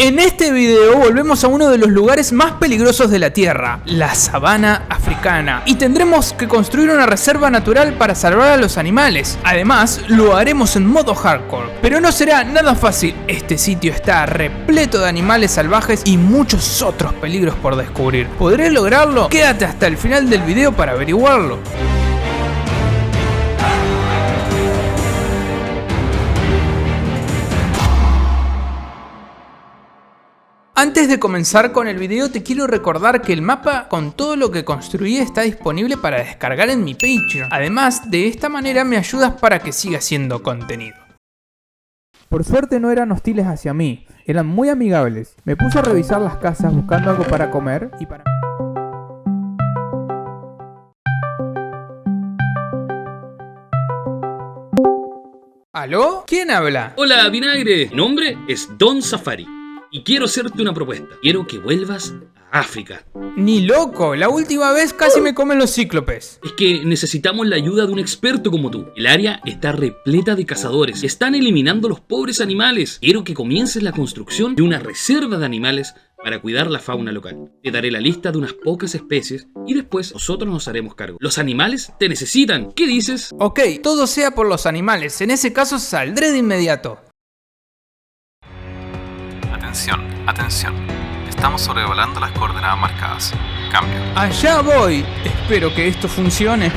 En este video volvemos a uno de los lugares más peligrosos de la Tierra, la sabana africana, y tendremos que construir una reserva natural para salvar a los animales. Además, lo haremos en modo hardcore, pero no será nada fácil. Este sitio está repleto de animales salvajes y muchos otros peligros por descubrir. ¿Podré lograrlo? Quédate hasta el final del video para averiguarlo. Antes de comenzar con el video te quiero recordar que el mapa con todo lo que construí está disponible para descargar en mi Patreon. Además, de esta manera me ayudas para que siga haciendo contenido. Por suerte no eran hostiles hacia mí, eran muy amigables. Me puse a revisar las casas buscando algo para comer y para... ¿Aló? ¿Quién habla? Hola, Vinagre. Mi nombre es Don Safari y quiero hacerte una propuesta. Quiero que vuelvas a África. Ni loco, la última vez casi me comen los cíclopes. Es que necesitamos la ayuda de un experto como tú. El área está repleta de cazadores que están eliminando los pobres animales. Quiero que comiences la construcción de una reserva de animales para cuidar la fauna local. Te daré la lista de unas pocas especies y después nosotros nos haremos cargo. Los animales te necesitan. ¿Qué dices? Ok, todo sea por los animales. En ese caso saldré de inmediato. Atención. Estamos sobrevolando las coordenadas marcadas. Cambio. Allá voy. Espero que esto funcione.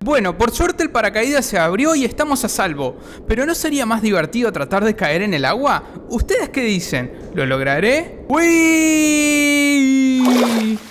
Bueno, por suerte el paracaídas se abrió y estamos a salvo. ¿Pero no sería más divertido tratar de caer en el agua? ¿Ustedes qué dicen? ¿Lo lograré? ¡Uy!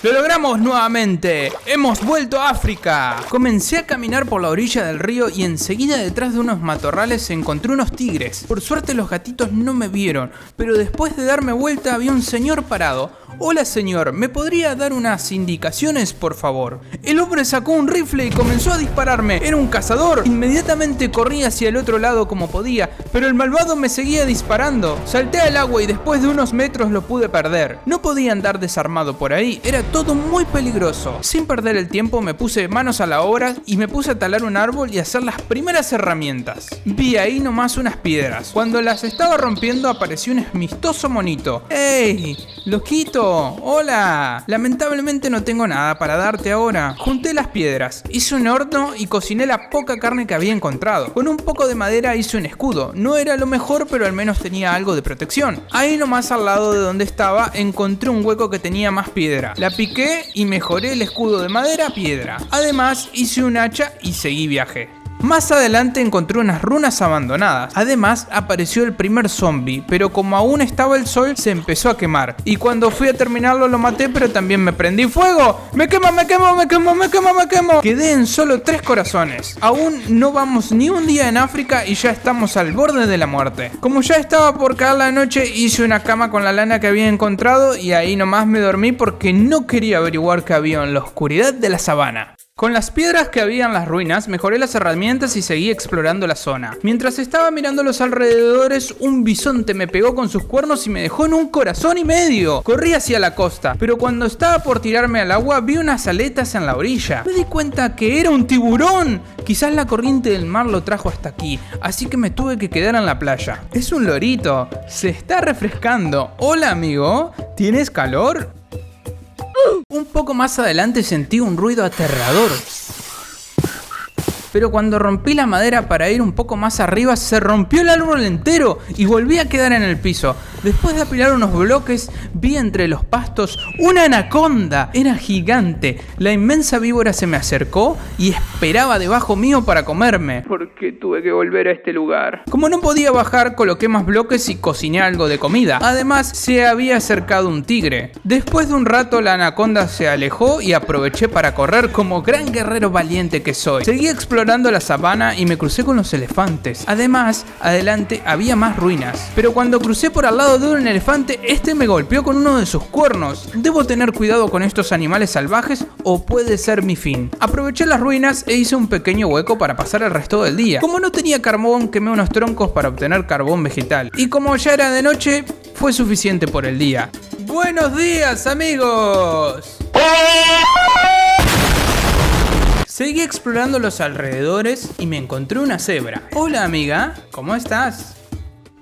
¡Lo logramos nuevamente! ¡Hemos vuelto a África! Comencé a caminar por la orilla del río y enseguida detrás de unos matorrales encontré unos tigres. Por suerte los gatitos no me vieron, pero después de darme vuelta había un señor parado. Hola señor, ¿me podría dar unas indicaciones por favor? El hombre sacó un rifle y comenzó a dispararme. Era un cazador. Inmediatamente corrí hacia el otro lado como podía, pero el malvado me seguía disparando. Salté al agua y después de unos metros lo pude perder. No podía andar desarmado por ahí, era todo muy peligroso. Sin perder el tiempo me puse manos a la obra y me puse a talar un árbol y a hacer las primeras herramientas. Vi ahí nomás unas piedras. Cuando las estaba rompiendo apareció un amistoso monito. ¡Ey! ¡Loquito! ¡Hola! Lamentablemente no tengo nada para darte ahora. Junté las piedras, hice un horno y cociné la poca carne que había encontrado. Con un poco de madera hice un escudo. No era lo mejor, pero al menos tenía algo de protección. Ahí nomás al lado de donde estaba encontré un hueco que tenía más piedra. La piqué y mejoré el escudo de madera a piedra. Además hice un hacha y seguí viaje. Más adelante encontré unas runas abandonadas. Además apareció el primer zombie, pero como aún estaba el sol se empezó a quemar. Y cuando fui a terminarlo lo maté, pero también me prendí fuego. ¡Me quemo! Quedé en solo 3 corazones. Aún no vamos ni un día en África y ya estamos al borde de la muerte. Como ya estaba por caer la noche, hice una cama con la lana que había encontrado y ahí nomás me dormí porque no quería averiguar qué había en la oscuridad de la sabana. Con las piedras que había en las ruinas, mejoré las herramientas y seguí explorando la zona. Mientras estaba mirando los alrededores, un bisonte me pegó con sus cuernos y me dejó en 1,5 corazones. Corrí hacia la costa, pero cuando estaba por tirarme al agua, vi unas aletas en la orilla. Me di cuenta que era un tiburón. Quizás la corriente del mar lo trajo hasta aquí, así que me tuve que quedar en la playa. Es un lorito, se está refrescando. Hola amigo, ¿tienes calor? Un poco más adelante sentí un ruido aterrador. Pero cuando rompí la madera para ir un poco más arriba, se rompió el árbol entero y volví a quedar en el piso. Después de apilar unos bloques, vi entre los pastos una anaconda. Era gigante. La inmensa víbora se me acercó y esperaba debajo mío para comerme. ¿Por qué tuve que volver a este lugar? Como no podía bajar, coloqué más bloques y cociné algo de comida. Además, se había acercado un tigre. Después de un rato, la anaconda se alejó y aproveché para correr como gran guerrero valiente que soy. Seguí explorando la sabana y me crucé con los elefantes. Además, adelante había más ruinas. Pero cuando crucé por al lado de un elefante, este me golpeó con uno de sus cuernos. Debo tener cuidado con estos animales salvajes o puede ser mi fin. Aproveché las ruinas e hice un pequeño hueco para pasar el resto del día. Como no tenía carbón, quemé unos troncos para obtener carbón vegetal. Y como ya era de noche, fue suficiente por el día. ¡Buenos días, amigos! Seguí explorando los alrededores y me encontré una cebra. Hola amiga, ¿cómo estás?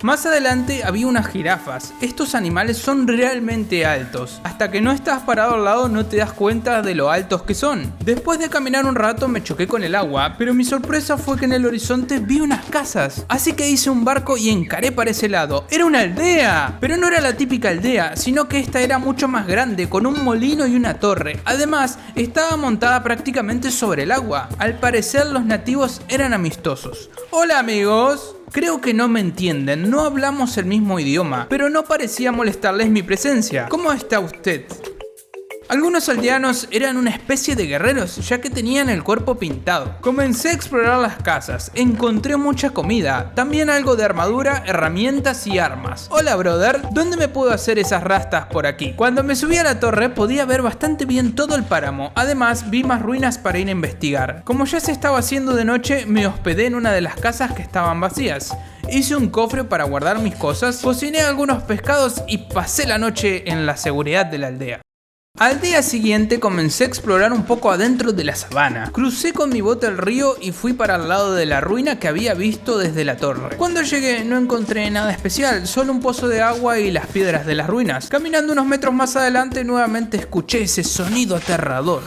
Más adelante había unas jirafas. Estos animales son realmente altos. Hasta que no estás parado al lado no te das cuenta de lo altos que son. Después de caminar un rato me choqué con el agua, pero mi sorpresa fue que en el horizonte vi unas casas. Así que hice un barco y encaré para ese lado. ¡Era una aldea! Pero no era la típica aldea, sino que esta era mucho más grande, con un molino y una torre. Además, estaba montada prácticamente sobre el agua. Al parecer los nativos eran amistosos. ¡Hola amigos! Creo que no me entienden, no hablamos el mismo idioma, pero no parecía molestarles mi presencia. ¿Cómo está usted? Algunos aldeanos eran una especie de guerreros, ya que tenían el cuerpo pintado. Comencé a explorar las casas, encontré mucha comida, también algo de armadura, herramientas y armas. Hola brother, ¿dónde me puedo hacer esas rastas por aquí? Cuando me subí a la torre podía ver bastante bien todo el páramo, además vi más ruinas para ir a investigar. Como ya se estaba haciendo de noche, me hospedé en una de las casas que estaban vacías. Hice un cofre para guardar mis cosas, cociné algunos pescados y pasé la noche en la seguridad de la aldea. Al día siguiente comencé a explorar un poco adentro de la sabana. Crucé con mi bote el río y fui para el lado de la ruina que había visto desde la torre. Cuando llegué no encontré nada especial, solo un pozo de agua y las piedras de las ruinas. Caminando unos metros más adelante nuevamente escuché ese sonido aterrador.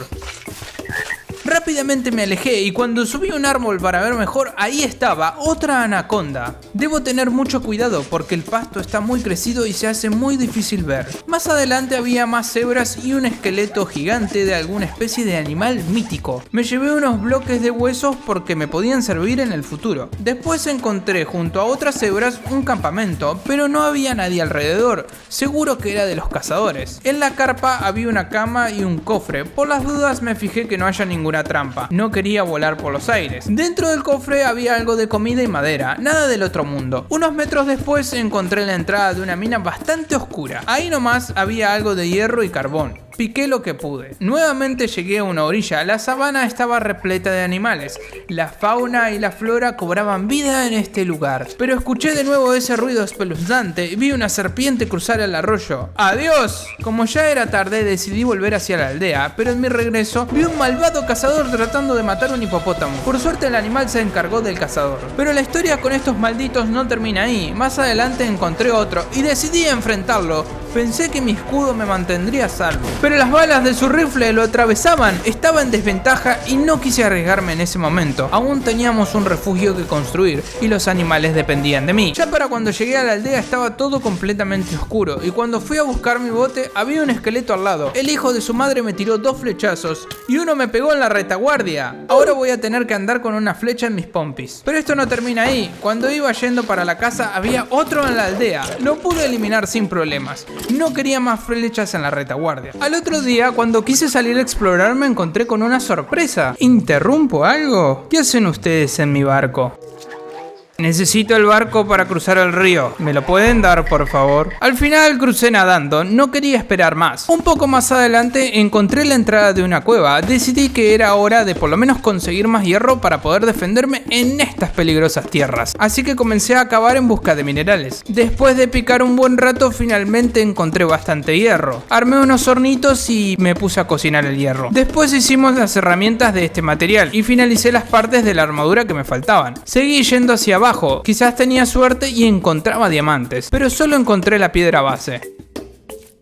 Rápidamente me alejé y cuando subí un árbol para ver mejor, ahí estaba otra anaconda. Debo tener mucho cuidado porque el pasto está muy crecido y se hace muy difícil ver. Más adelante había más cebras y un esqueleto gigante de alguna especie de animal mítico. Me llevé unos bloques de huesos porque me podían servir en el futuro. Después encontré junto a otras cebras un campamento, pero no había nadie alrededor. Seguro que era de los cazadores. En la carpa había una cama y un cofre. Por las dudas me fijé que no haya ninguna trampa. No quería volar por los aires. Dentro del cofre había algo de comida y madera, nada del otro mundo. Unos metros después encontré la entrada de una mina bastante oscura. Ahí nomás había algo de hierro y carbón. Piqué lo que pude. Nuevamente llegué a una orilla. La sabana estaba repleta de animales. La fauna y la flora cobraban vida en este lugar. Pero escuché de nuevo ese ruido espeluznante y vi una serpiente cruzar el arroyo. ¡Adiós! Como ya era tarde decidí volver hacia la aldea, pero en mi regreso vi un malvado cazador tratando de matar un hipopótamo. Por suerte el animal se encargó del cazador. Pero la historia con estos malditos no termina ahí. Más adelante encontré otro y decidí enfrentarlo. Pensé que mi escudo me mantendría a salvo, pero las balas de su rifle lo atravesaban. Estaba en desventaja y no quise arriesgarme en ese momento. Aún teníamos un refugio que construir y los animales dependían de mí. Ya para cuando llegué a la aldea estaba todo completamente oscuro y cuando fui a buscar mi bote había un esqueleto al lado. El hijo de su madre me tiró 2 flechazos y uno me pegó en la retaguardia. Ahora voy a tener que andar con una flecha en mis pompis. Pero esto no termina ahí. Cuando iba yendo para la casa había otro en la aldea. Lo pude eliminar sin problemas. No quería más flechas en la retaguardia. Al otro día, cuando quise salir a explorar, me encontré con una sorpresa. ¿Interrumpo algo? ¿Qué hacen ustedes en mi barco? Necesito el barco para cruzar el río. ¿Me lo pueden dar, por favor? Al final crucé nadando, no quería esperar más. Un poco más adelante encontré la entrada de una cueva. Decidí que era hora de por lo menos conseguir más hierro para poder defenderme en estas peligrosas tierras. Así que comencé a cavar en busca de minerales. Después de picar un buen rato, finalmente encontré bastante hierro. Armé unos hornitos y me puse a cocinar el hierro. Después hicimos las herramientas de este material y finalicé las partes de la armadura que me faltaban. Seguí yendo hacia abajo. Quizás tenía suerte y encontraba diamantes, pero solo encontré la piedra base.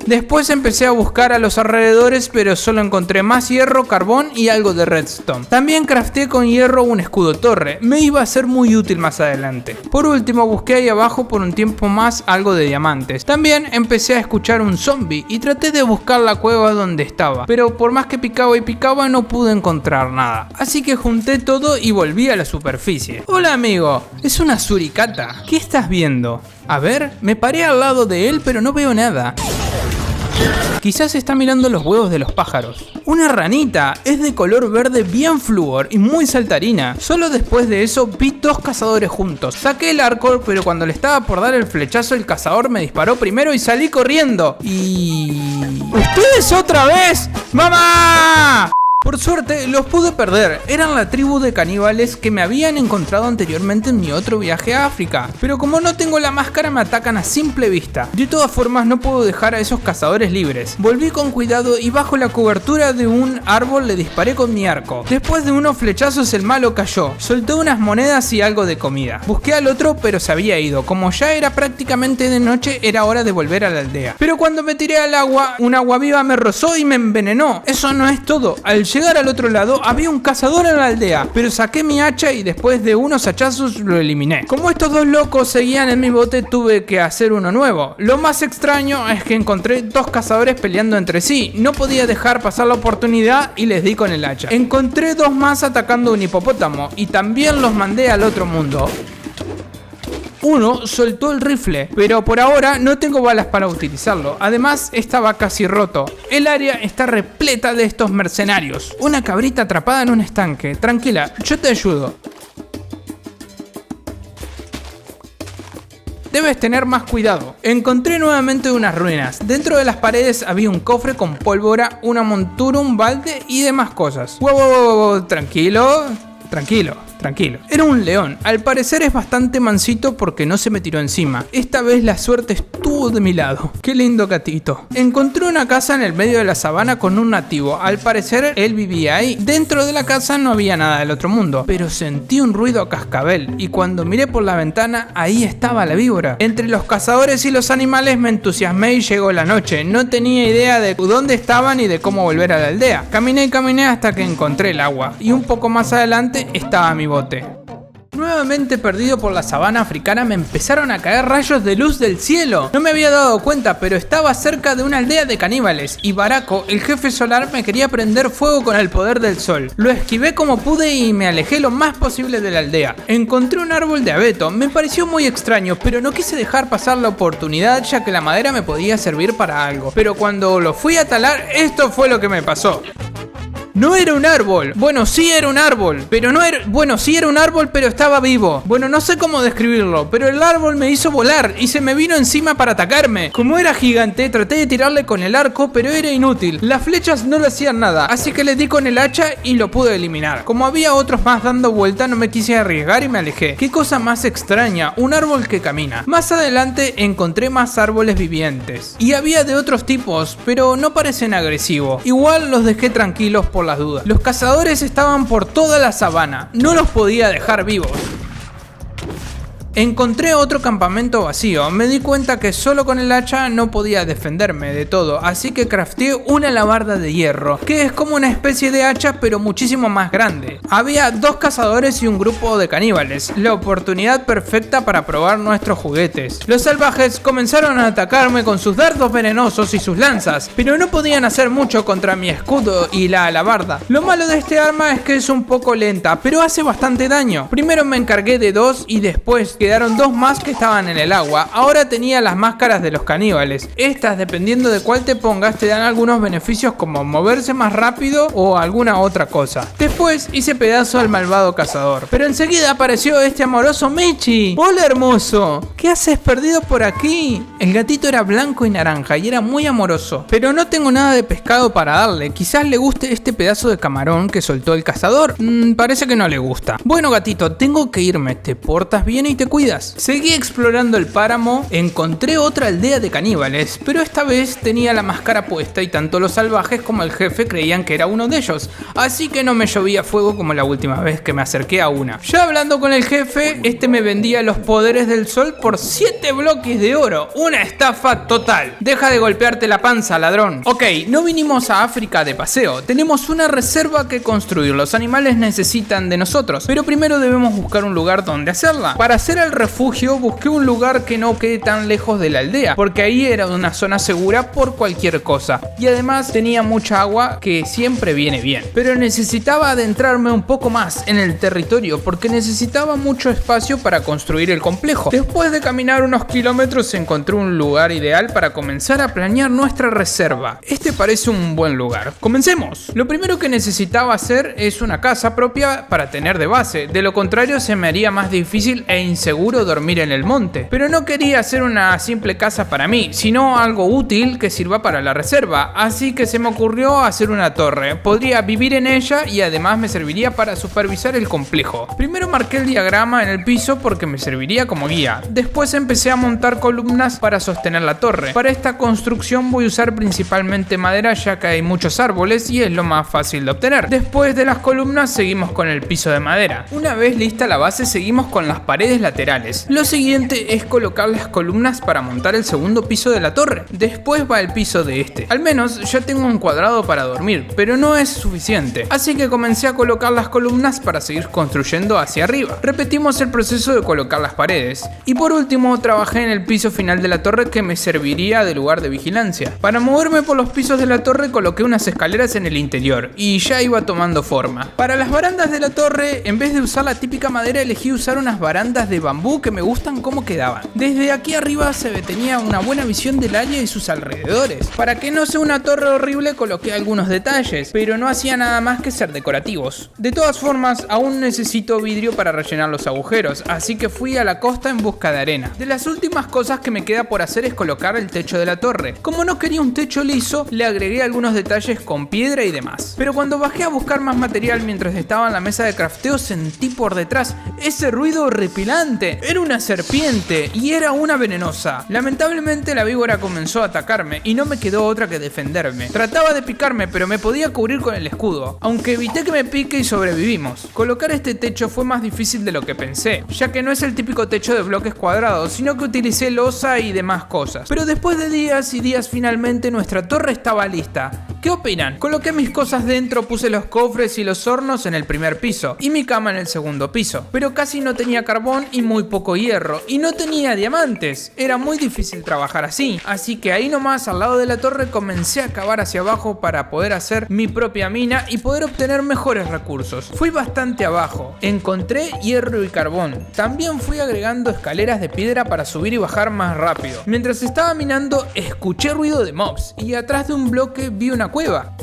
Después empecé a buscar a los alrededores, pero solo encontré más hierro, carbón y algo de redstone. También crafteé con hierro un escudo torre, me iba a ser muy útil más adelante. Por último busqué ahí abajo por un tiempo más algo de diamantes. También empecé a escuchar un zombie y traté de buscar la cueva donde estaba, pero por más que picaba y picaba no pude encontrar nada. Así que junté todo y volví a la superficie. Hola amigo, es una suricata. ¿Qué estás viendo? A ver, me paré al lado de él pero no veo nada. Quizás está mirando los huevos de los pájaros. Una ranita, es de color verde bien flúor y muy saltarina. Solo después de eso vi 2 cazadores juntos. Saqué el arco, pero cuando le estaba por dar el flechazo el cazador me disparó primero y salí corriendo. ¿Ustedes otra vez? ¡Mamá! Por suerte los pude perder, eran la tribu de caníbales que me habían encontrado anteriormente en mi otro viaje a África, pero como no tengo la máscara me atacan a simple vista. De todas formas no puedo dejar a esos cazadores libres. Volví con cuidado y bajo la cobertura de un árbol le disparé con mi arco. Después de unos flechazos el malo cayó, soltó unas monedas y algo de comida. Busqué al otro pero se había ido, como ya era prácticamente de noche era hora de volver a la aldea. Pero cuando me tiré al agua, un agua viva me rozó y me envenenó. Eso no es todo, al llegar al otro lado había un cazador en la aldea, pero saqué mi hacha y después de unos hachazos lo eliminé. Como estos dos locos seguían en mi bote tuve que hacer uno nuevo. Lo más extraño es que encontré dos cazadores peleando entre sí, no podía dejar pasar la oportunidad y les di con el hacha. Encontré dos más atacando un hipopótamo y también los mandé al otro mundo. Uno soltó el rifle, pero por ahora no tengo balas para utilizarlo. Además, estaba casi roto. El área está repleta de estos mercenarios. Una cabrita atrapada en un estanque. Tranquila, yo te ayudo. Debes tener más cuidado. Encontré nuevamente unas ruinas. Dentro de las paredes había un cofre con pólvora, una montura, un balde y demás cosas. Wow, tranquilo. Era un león, al parecer es bastante mansito porque no se me tiró encima. Esta vez la suerte estuvo de mi lado. Qué lindo gatito. Encontré una casa en el medio de la sabana con un nativo, al parecer él vivía ahí. Dentro de la casa no había nada del otro mundo, pero sentí un ruido a cascabel y cuando miré por la ventana ahí estaba la víbora. Entre los cazadores y los animales me entusiasmé y llegó la noche. No tenía idea de dónde estaban y de cómo volver a la aldea. Caminé hasta que encontré el agua y un poco más adelante estaba mi bote. Nuevamente perdido por la sabana africana me empezaron a caer rayos de luz del cielo. No me había dado cuenta, pero estaba cerca de una aldea de caníbales y Barako, el jefe solar, me quería prender fuego con el poder del sol. Lo esquivé como pude y me alejé lo más posible de la aldea. Encontré un árbol de abeto, me pareció muy extraño, pero no quise dejar pasar la oportunidad ya que la madera me podía servir para algo. Pero cuando lo fui a talar, esto fue lo que me pasó. No era un árbol. Bueno, sí era un árbol, pero no era... Bueno, sí era un árbol, pero estaba vivo. Bueno, no sé cómo describirlo, pero el árbol me hizo volar y se me vino encima para atacarme. Como era gigante, traté de tirarle con el arco, pero era inútil. Las flechas no le hacían nada, así que le di con el hacha y lo pude eliminar. Como había otros más dando vuelta, no me quise arriesgar y me alejé. Qué cosa más extraña, un árbol que camina. Más adelante encontré más árboles vivientes. Y había de otros tipos, pero no parecen agresivos. Igual los dejé tranquilos por las dudas. Los cazadores estaban por toda la sabana, no los podía dejar vivos. Encontré otro campamento vacío, me di cuenta que solo con el hacha no podía defenderme de todo, así que crafteé una alabarda de hierro, que es como una especie de hacha pero muchísimo más grande. Había dos cazadores y un grupo de caníbales, la oportunidad perfecta para probar nuestros juguetes. Los salvajes comenzaron a atacarme con sus dardos venenosos y sus lanzas, pero no podían hacer mucho contra mi escudo y la alabarda. Lo malo de este arma es que es un poco lenta, pero hace bastante daño. Primero me encargué de dos y después quedaron dos más que estaban en el agua. Ahora tenía las máscaras de los caníbales. Estas, dependiendo de cuál te pongas, te dan algunos beneficios como moverse más rápido o alguna otra cosa. Después hice pedazo al malvado cazador, pero enseguida apareció este amoroso Michi. Hola hermoso, ¿qué haces perdido por aquí? El gatito era blanco y naranja y era muy amoroso, pero no tengo nada de pescado para darle. Quizás le guste este pedazo de camarón que soltó el cazador. Parece que no le gusta. Bueno gatito, tengo que irme. ¿Te portas bien y te cuidas? Seguí explorando el páramo, encontré otra aldea de caníbales, pero esta vez tenía la máscara puesta y tanto los salvajes como el jefe creían que era uno de ellos, así que no me llovía fuego como la última vez que me acerqué a una. Ya hablando con el jefe, este me vendía los poderes del sol por 7 bloques de oro, una estafa total. Deja de golpearte la panza, ladrón. Ok, no vinimos a África de paseo, tenemos una reserva que construir, los animales necesitan de nosotros, pero primero debemos buscar un lugar donde hacerla. Para hacer el refugio busqué un lugar que no quede tan lejos de la aldea, porque ahí era una zona segura por cualquier cosa, y además tenía mucha agua que siempre viene bien. Pero necesitaba adentrarme un poco más en el territorio porque necesitaba mucho espacio para construir el complejo. Después de caminar unos kilómetros encontré un lugar ideal para comenzar a planear nuestra reserva. Este parece un buen lugar. Comencemos. Lo primero que necesitaba hacer es una casa propia para tener de base, de lo contrario se me haría más difícil e inseguro seguro dormir en el monte. Pero no quería hacer una simple casa para mí, sino algo útil que sirva para la reserva, así que se me ocurrió hacer una torre. Podría vivir en ella y además me serviría para supervisar el complejo. Primero marqué el diagrama en el piso porque me serviría como guía. Después empecé a montar columnas para sostener la torre. Para esta construcción voy a usar principalmente madera, ya que hay muchos árboles y es lo más fácil de obtener. Después de las columnas seguimos con el piso de madera. Una vez lista la base, seguimos con las paredes laterales. Lo siguiente es colocar las columnas para montar el segundo piso de la torre. Después va el piso de este. Al menos ya tengo un cuadrado para dormir, pero no es suficiente. Así que comencé a colocar las columnas para seguir construyendo hacia arriba. Repetimos el proceso de colocar las paredes. Y por último trabajé en el piso final de la torre, que me serviría de lugar de vigilancia. Para moverme por los pisos de la torre coloqué unas escaleras en el interior y ya iba tomando forma. Para las barandas de la torre, en vez de usar la típica madera, elegí usar unas barandas de bambú que me gustan cómo quedaban. Desde aquí arriba se tenía una buena visión del área y sus alrededores. Para que no sea una torre horrible coloqué algunos detalles, pero no hacía nada más que ser decorativos. De todas formas, aún necesito vidrio para rellenar los agujeros, así que fui a la costa en busca de arena. De las últimas cosas que me queda por hacer es colocar el techo de la torre. Como no quería un techo liso, le agregué algunos detalles con piedra y demás. Pero cuando bajé a buscar más material mientras estaba en la mesa de crafteo, sentí por detrás ese ruido horripilante. Era una serpiente y era una venenosa. Lamentablemente la víbora comenzó a atacarme y no me quedó otra que defenderme. Trataba de picarme, pero me podía cubrir con el escudo, aunque evité que me pique y sobrevivimos. Colocar este techo fue más difícil de lo que pensé, ya que no es el típico techo de bloques cuadrados, sino que utilicé losa y demás cosas. Pero después de días y días, finalmente nuestra torre estaba lista. ¿Qué opinan? Coloqué mis cosas dentro, puse los cofres y los hornos en el primer piso y mi cama en el segundo piso. Pero casi no tenía carbón y muy poco hierro, y no tenía diamantes. Era muy difícil trabajar así que ahí nomás al lado de la torre comencé a cavar hacia abajo para poder hacer mi propia mina y poder obtener mejores recursos. Fui bastante abajo, encontré hierro y carbón. También fui agregando escaleras de piedra para subir y bajar más rápido. Mientras estaba minando escuché ruido de mobs y atrás de un bloque vi una cueva.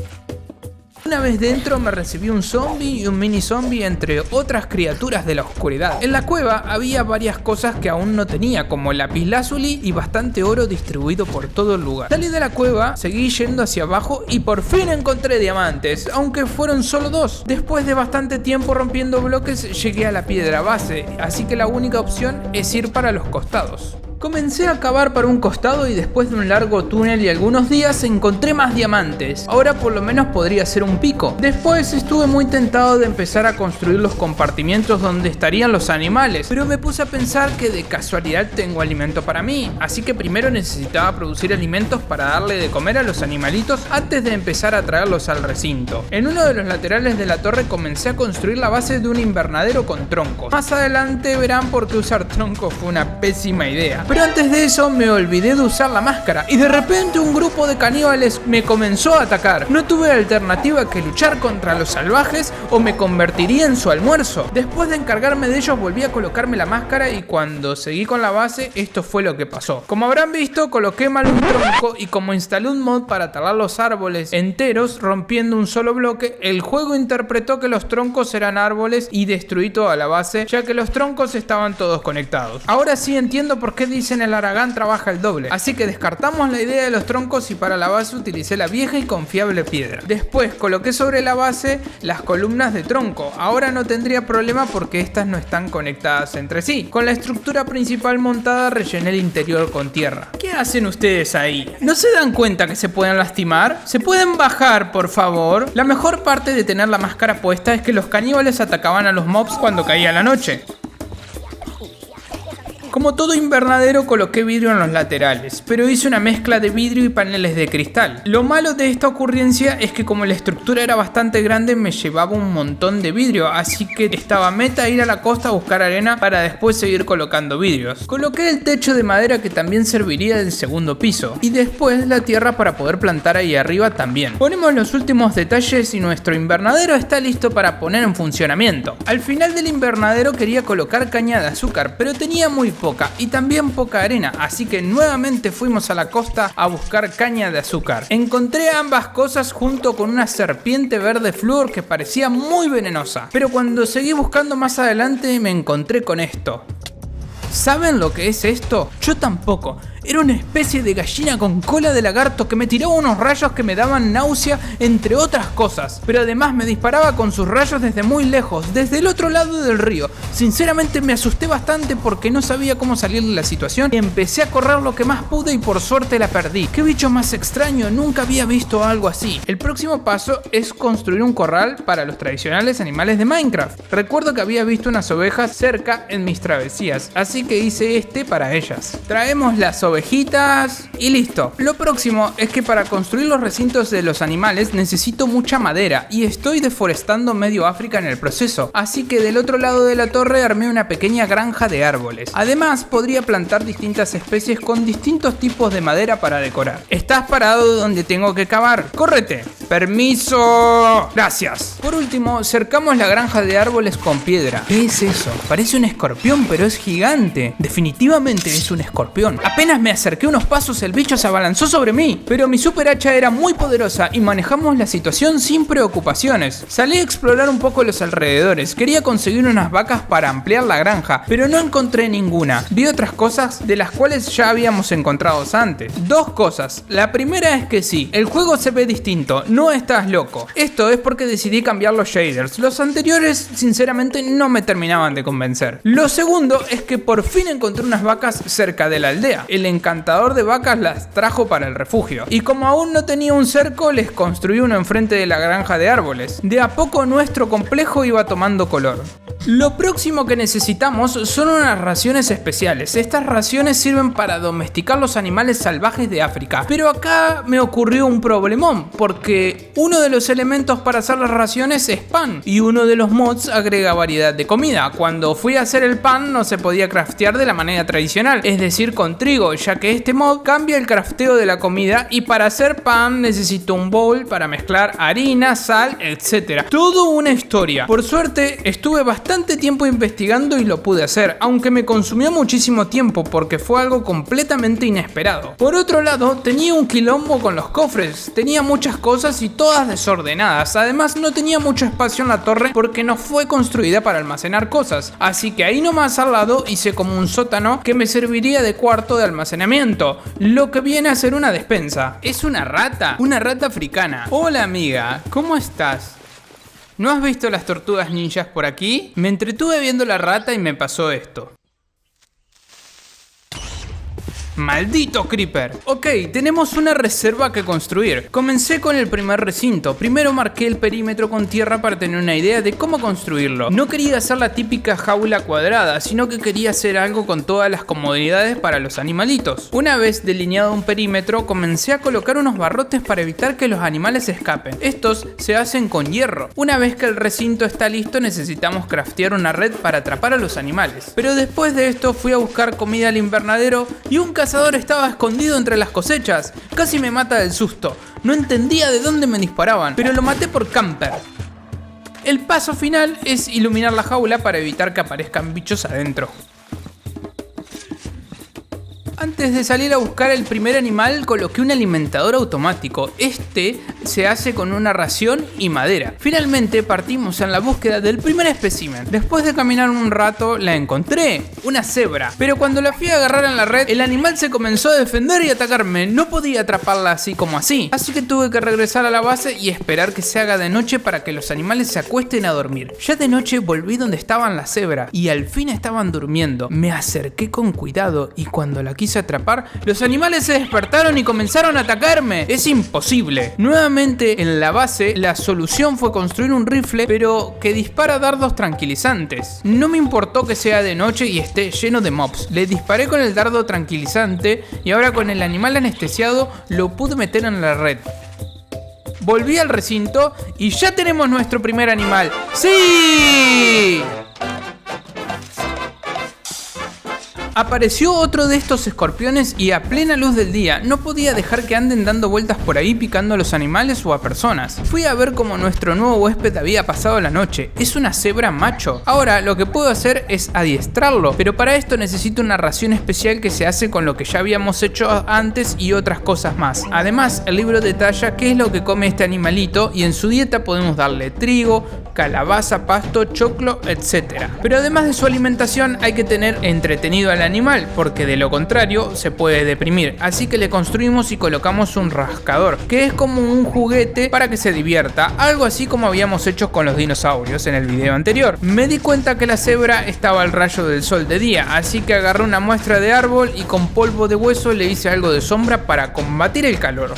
Una vez dentro me recibí un zombie y un mini zombie, entre otras criaturas de la oscuridad. En la cueva había varias cosas que aún no tenía, como lapislázuli y bastante oro distribuido por todo el lugar. Salí de la cueva, seguí yendo hacia abajo y por fin encontré diamantes, aunque fueron solo 2. Después de bastante tiempo rompiendo bloques llegué a la piedra base, así que la única opción es ir para los costados. Comencé a cavar para un costado y después de un largo túnel y algunos días encontré más diamantes. Ahora por lo menos podría ser un pico. Después estuve muy tentado de empezar a construir los compartimientos donde estarían los animales, pero me puse a pensar que de casualidad tengo alimento para mí, así que primero necesitaba producir alimentos para darle de comer a los animalitos antes de empezar a traerlos al recinto. En uno de los laterales de la torre comencé a construir la base de un invernadero con troncos. Más adelante verán por qué usar troncos fue una pésima idea. Pero antes de eso me olvidé de usar la máscara y de repente un grupo de caníbales me comenzó a atacar. No tuve alternativa que luchar contra los salvajes o me convertiría en su almuerzo. Después de encargarme de ellos volví a colocarme la máscara y cuando seguí con la base esto fue lo que pasó. Como habrán visto, coloqué mal un tronco y como instalé un mod para talar los árboles enteros rompiendo un solo bloque, el juego interpretó que los troncos eran árboles y destruí toda la base, ya que los troncos estaban todos conectados. Ahora sí entiendo por qué dicen el Aragán trabaja el doble, así que descartamos la idea de los troncos y para la base utilicé la vieja y confiable piedra. Después coloqué sobre la base las columnas de tronco. Ahora no tendría problema porque estas no están conectadas entre sí. Con la estructura principal montada rellené el interior con tierra. ¿Qué hacen ustedes ahí? ¿No se dan cuenta que se pueden lastimar? ¿Se pueden bajar, por favor? La mejor parte de tener la máscara puesta es que los caníbales atacaban a los mobs cuando caía la noche. Como todo invernadero coloqué vidrio en los laterales, pero hice una mezcla de vidrio y paneles de cristal. Lo malo de esta ocurrencia es que como la estructura era bastante grande me llevaba un montón de vidrio, así que estaba meta ir a la costa a buscar arena para después seguir colocando vidrios. Coloqué el techo de madera que también serviría del segundo piso y después la tierra para poder plantar ahí arriba también. Ponemos los últimos detalles y nuestro invernadero está listo para poner en funcionamiento. Al final del invernadero quería colocar caña de azúcar, pero tenía muy poca y también poca arena, así que nuevamente fuimos a la costa a buscar caña de azúcar. Encontré ambas cosas junto con una serpiente verde flúor que parecía muy venenosa, pero cuando seguí buscando más adelante me encontré con esto. ¿Saben lo que es esto? Yo tampoco. Era una especie de gallina con cola de lagarto que me tiraba unos rayos que me daban náusea, entre otras cosas. Pero además me disparaba con sus rayos desde muy lejos, desde el otro lado del río. Sinceramente me asusté bastante porque no sabía cómo salir de la situación y empecé a correr lo que más pude y por suerte la perdí. ¡Qué bicho más extraño! Nunca había visto algo así. El próximo paso es construir un corral para los tradicionales animales de Minecraft. Recuerdo que había visto unas ovejas cerca en mis travesías, así que hice este para ellas. Traemos las ovejitas y listo. Lo próximo es que para construir los recintos de los animales necesito mucha madera y estoy deforestando medio África en el proceso, así que del otro lado de la torre armé una pequeña granja de árboles. Además podría plantar distintas especies con distintos tipos de madera para decorar. ¿Estás parado donde tengo que cavar? ¡Córrete! ¡Permiso! ¡Gracias! Por último, cercamos la granja de árboles con piedra. ¿Qué es eso? Parece un escorpión, pero es gigante. Definitivamente es un escorpión. Apenas me acerqué unos pasos, el bicho se abalanzó sobre mí. Pero mi super hacha era muy poderosa y manejamos la situación sin preocupaciones. Salí a explorar un poco los alrededores. Quería conseguir unas vacas para ampliar la granja, pero no encontré ninguna. Vi otras cosas de las cuales ya habíamos encontrado antes. Dos cosas. La primera es que sí, el juego se ve distinto. No estás loco. Esto es porque decidí cambiar los shaders. Los anteriores sinceramente no me terminaban de convencer. Lo segundo es que por fin encontré unas vacas cerca de la aldea. El encantador de vacas las trajo para el refugio. Y como aún no tenía un cerco, les construí uno enfrente de la granja de árboles. De a poco nuestro complejo iba tomando color. Lo próximo que necesitamos son unas raciones especiales. Estas raciones sirven para domesticar los animales salvajes de África. Pero acá me ocurrió un problemón, porque uno de los elementos para hacer las raciones es pan, y uno de los mods agrega variedad de comida. Cuando fui a hacer el pan no se podía craftear de la manera tradicional, es decir con trigo, ya que este mod cambia el crafteo de la comida y para hacer pan necesito un bowl para mezclar harina, sal, etc. Todo una historia. Por suerte estuve bastante tiempo investigando y lo pude hacer, aunque me consumió muchísimo tiempo porque fue algo completamente inesperado. Por otro lado, tenía un quilombo con los cofres, tenía muchas cosas y todas desordenadas. Además no tenía mucho espacio en la torre porque no fue construida para almacenar cosas, así que ahí nomás al lado hice como un sótano que me serviría de cuarto de almacenamiento, lo que viene a ser una despensa. Es una rata africana. Hola amiga, ¿cómo estás? ¿No has visto las tortugas ninjas por aquí? Me entretuve viendo la rata y me pasó esto. ¡Maldito creeper! Ok, tenemos una reserva que construir. Comencé con el primer recinto. Primero marqué el perímetro con tierra para tener una idea de cómo construirlo. No quería hacer la típica jaula cuadrada, sino que quería hacer algo con todas las comodidades para los animalitos. Una vez delineado un perímetro, comencé a colocar unos barrotes para evitar que los animales escapen. Estos se hacen con hierro. Una vez que el recinto está listo, necesitamos craftear una red para atrapar a los animales. Pero después de esto fui a buscar comida al invernadero y un cazador estaba escondido entre las cosechas. Casi me mata del susto. No entendía de dónde me disparaban, pero lo maté por camper. El paso final es iluminar la jaula para evitar que aparezcan bichos adentro. Antes de salir a buscar el primer animal, coloqué un alimentador automático. Este se hace con una ración y madera. Finalmente partimos en la búsqueda del primer espécimen. Después de caminar un rato, la encontré. Una cebra. Pero cuando la fui a agarrar en la red, el animal se comenzó a defender y atacarme. No podía atraparla así como así. Así que tuve que regresar a la base y esperar que se haga de noche para que los animales se acuesten a dormir. Ya de noche volví donde estaban las cebras y al fin estaban durmiendo. Me acerqué con cuidado y cuando la quise atrapar, los animales se despertaron y comenzaron a atacarme. Es imposible. Nuevamente en la base, la solución fue construir un rifle, pero que dispara dardos tranquilizantes. No me importó que sea de noche y esté lleno de mobs. Le disparé con el dardo tranquilizante y ahora con el animal anestesiado lo pude meter en la red. Volví al recinto y ya tenemos nuestro primer animal. ¡Sí! Apareció otro de estos escorpiones y a plena luz del día no podía dejar que anden dando vueltas por ahí picando a los animales o a personas. Fui a ver cómo nuestro nuevo huésped había pasado la noche. Es una cebra macho. Ahora lo que puedo hacer es adiestrarlo, pero para esto necesito una ración especial que se hace con lo que ya habíamos hecho antes y otras cosas más. Además, el libro detalla qué es lo que come este animalito y en su dieta podemos darle trigo, calabaza, pasto, choclo, etc. Pero además de su alimentación hay que tener entretenido al animal, porque de lo contrario se puede deprimir. Así que le construimos y colocamos un rascador, que es como un juguete para que se divierta, algo así como habíamos hecho con los dinosaurios en el video anterior. Me di cuenta que la cebra estaba al rayo del sol de día, así que agarré una muestra de árbol y con polvo de hueso le hice algo de sombra para combatir el calor.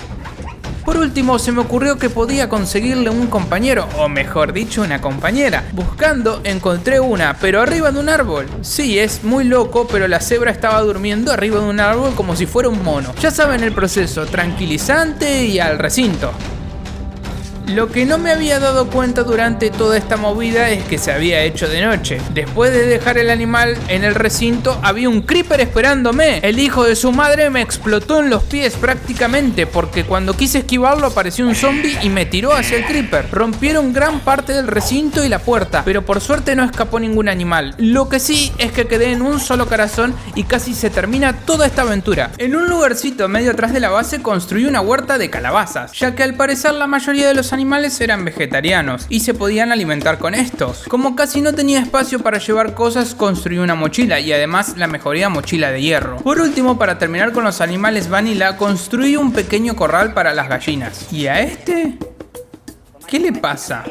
Por último, se me ocurrió que podía conseguirle un compañero, o mejor dicho, una compañera. Buscando, encontré una, pero arriba de un árbol. Sí, es muy loco, pero la cebra estaba durmiendo arriba de un árbol como si fuera un mono. Ya saben el proceso, tranquilizante y al recinto. Lo que no me había dado cuenta durante toda esta movida es que se había hecho de noche. Después de dejar el animal en el recinto, había un creeper esperándome. El hijo de su madre me explotó en los pies prácticamente, porque cuando quise esquivarlo apareció un zombie y me tiró hacia el creeper. Rompieron gran parte del recinto y la puerta, pero por suerte no escapó ningún animal. Lo que sí es que quedé en un solo corazón y casi se termina toda esta aventura. En un lugarcito medio atrás de la base construí una huerta de calabazas, ya que al parecer la mayoría de los animales eran vegetarianos y se podían alimentar con estos. Como casi no tenía espacio para llevar cosas, construí una mochila y además la mejorada mochila de hierro. Por último, para terminar con los animales vanilla, construí un pequeño corral para las gallinas. ¿Y a este? ¿Qué le pasa?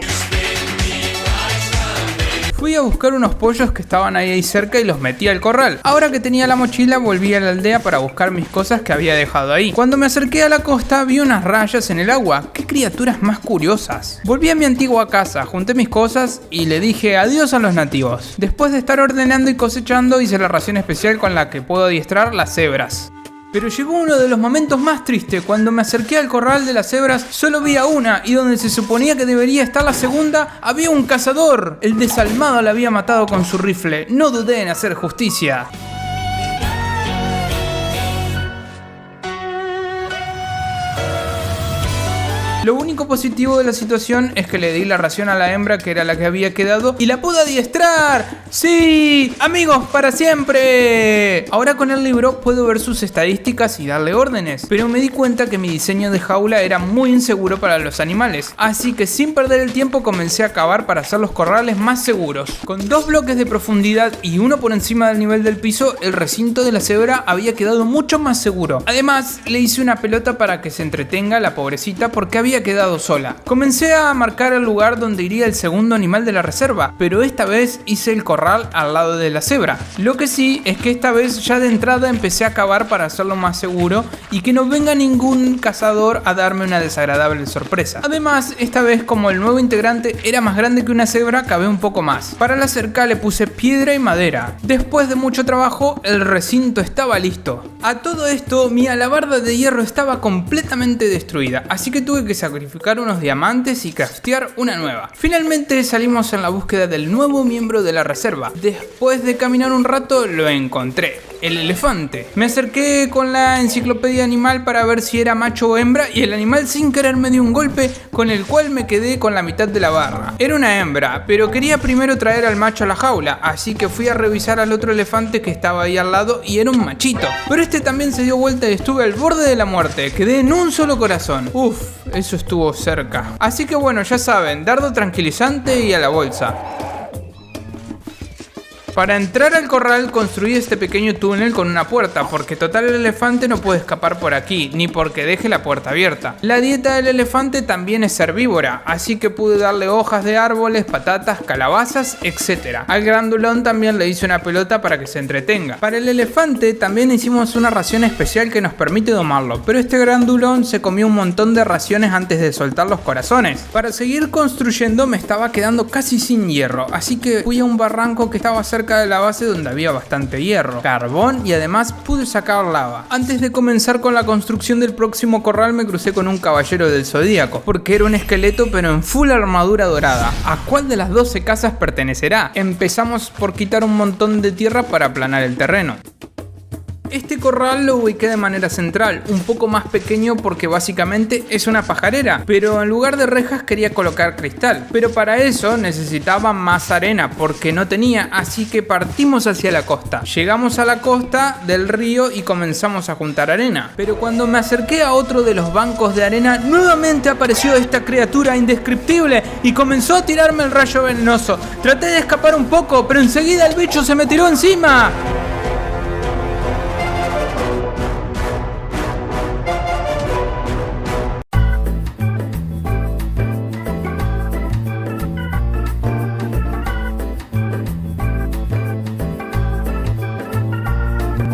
Fui a buscar unos pollos que estaban ahí cerca y los metí al corral. Ahora que tenía la mochila, volví a la aldea para buscar mis cosas que había dejado ahí. Cuando me acerqué a la costa, vi unas rayas en el agua. ¡Qué criaturas más curiosas! Volví a mi antigua casa, junté mis cosas y le dije adiós a los nativos. Después de estar ordenando y cosechando, hice la ración especial con la que puedo adiestrar las cebras. Pero llegó uno de los momentos más tristes. Cuando me acerqué al corral de las cebras, solo vi a una, y donde se suponía que debería estar la segunda, había un cazador. El desalmado la había matado con su rifle. No dudé en hacer justicia. Lo único positivo de la situación es que le di la ración a la hembra, que era la que había quedado, y la pude adiestrar. ¡Sí! ¡Amigos para siempre! Ahora con el libro puedo ver sus estadísticas y darle órdenes, pero me di cuenta que mi diseño de jaula era muy inseguro para los animales, así que sin perder el tiempo comencé a cavar para hacer los corrales más seguros. Con 2 bloques de profundidad y uno por encima del nivel del piso, el recinto de la cebra había quedado mucho más seguro. Además, le hice una pelota para que se entretenga la pobrecita, porque había quedado sola. Comencé a marcar el lugar donde iría el segundo animal de la reserva, pero esta vez hice el corral al lado de la cebra. Lo que sí es que esta vez ya de entrada empecé a cavar para hacerlo más seguro y que no venga ningún cazador a darme una desagradable sorpresa. Además, esta vez como el nuevo integrante era más grande que una cebra, cavé un poco más. Para la cerca le puse piedra y madera. Después de mucho trabajo, el recinto estaba listo. A todo esto, mi alabarda de hierro estaba completamente destruida, así que tuve que sacrificar unos diamantes y craftear una nueva. Finalmente salimos en la búsqueda del nuevo miembro de la reserva. Después de caminar un rato, lo encontré. El elefante. Me acerqué con la enciclopedia animal para ver si era macho o hembra, y el animal sin querer me dio un golpe con el cual me quedé con la mitad de la barra. Era una hembra, pero quería primero traer al macho a la jaula, así que fui a revisar al otro elefante que estaba ahí al lado y era un machito. Pero este también se dio vuelta y estuve al borde de la muerte. Quedé en un solo corazón. Uf, eso estuvo cerca. Así que bueno, ya saben, dardo tranquilizante y a la bolsa. Para entrar al corral construí este pequeño túnel con una puerta, porque total el elefante no puede escapar por aquí, ni porque deje la puerta abierta. La dieta del elefante también es herbívora, así que pude darle hojas de árboles, patatas, calabazas, etc. Al grandulón también le hice una pelota para que se entretenga. Para el elefante también hicimos una ración especial que nos permite domarlo, pero este grandulón se comió un montón de raciones antes de soltar los corazones. Para seguir construyendo me estaba quedando casi sin hierro, así que fui a un barranco que estaba cerca de la base donde había bastante hierro, carbón y además pude sacar lava. Antes de comenzar con la construcción del próximo corral me crucé con un caballero del zodíaco, porque era un esqueleto pero en full armadura dorada. ¿A cuál de las 12 casas pertenecerá? Empezamos por quitar un montón de tierra para aplanar el terreno. Este corral lo ubiqué de manera central, un poco más pequeño porque básicamente es una pajarera, pero en lugar de rejas quería colocar cristal. Pero para eso necesitaba más arena porque no tenía, así que partimos hacia la costa. Llegamos a la costa del río y comenzamos a juntar arena. Pero cuando me acerqué a otro de los bancos de arena, nuevamente apareció esta criatura indescriptible y comenzó a tirarme el rayo venenoso. Traté de escapar un poco, pero enseguida el bicho se me tiró encima.